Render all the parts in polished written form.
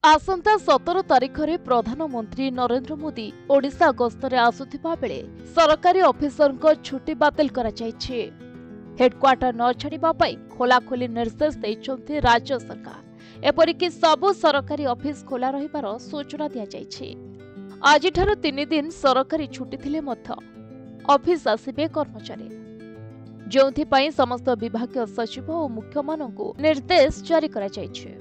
आसंता 17 तारिख में प्रधानमंत्री नरेंद्र मोदी ओडिशा गस्तरे आसुथिबा बेले सरकारी ऑफिसर को छुट्टी बातिल करा जायछि। हेडक्वार्टर न छाड़िबा पई खोलाखोली निर्देश दैछन्ति राज्य सरकार। एपरिक सबु सरकारी ऑफिस खोला रहिबार सूचना दिया जायछि। आज ठारो 3 दिन सरकारी छुट्टी थिले मध्य ऑफिस आसिबे कर्मचारी, जोंथि पई समस्त विभागीय सचिव और मुख्यमानंकु निर्देश जारी करा जायछि।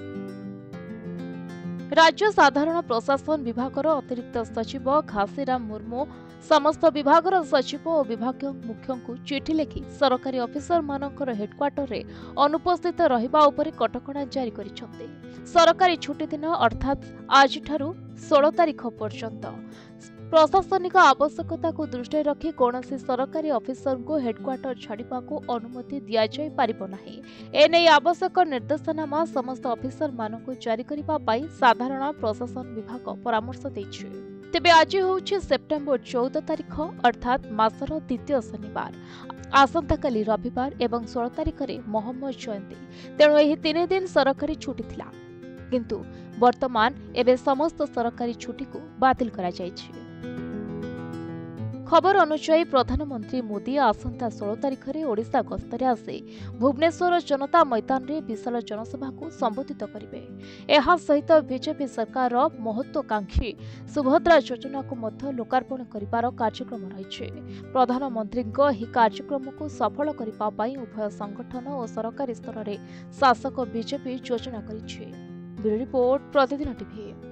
राज्य साधारण प्रशासन विभागर अतिरिक्त सचिव घासीराम मुर्मू समस्त विभागर सचिव और विभागीय मुख्य को चिठी लिखि सरकारी ऑफिसर मानकर हेडक्वार्टर रे अनुपस्थित रहिबा उपरे कटकणा जारी करिसथि। सरकारी छुट्टी दिन अर्थात आज ठारू 16 तारिख पर्यंत प्रशासनिक आवश्यकता को दृष्टि रखी कौनसी सरकारी ऑफिसर को हेडक्वार्टर छाड़िबा को अनुमति दिया जाय पारिबो नाही। एने आवश्यक निर्देशनामा समस्त ऑफिसर मानक जारी करिबा पई साधारण प्रशासन विभाग परामर्श दैछि। तेबे आज होउछि सेप्टेम्बर 14 तारिख अर्थात मासर द्वितीय शनिवार। आसंताकाली रविवार एवं 16 तारिख रे मोहम्मद जयंती, तेणु एही 3 दिन सरकारी छुट्टी थिला, किंतु वर्तमान एबे समस्त सरकारी छुट्टी को बातिल करा जायछि। खबर अनुसार प्रधानमंत्री मोदी आसंता 16 तारिख में ओडिशा गस्तरे आसे भुवनेश्वर जनता मैदान में विशाल जनसभा को संबोधित करेंगे। यह सहित बीजेपी सरकार महत्वाकांक्षी सुभद्रा योजना को मध्य लोकार्पण करिबार कार्यक्रम रही। प्रधानमंत्री कार्यक्रम को सफल करिबा पई उभय संगठन और सरकारी स्तर में शासक बीजेपी योजना करिछि। ब्यूरो रिपोर्ट, प्रतिदिन टीवी।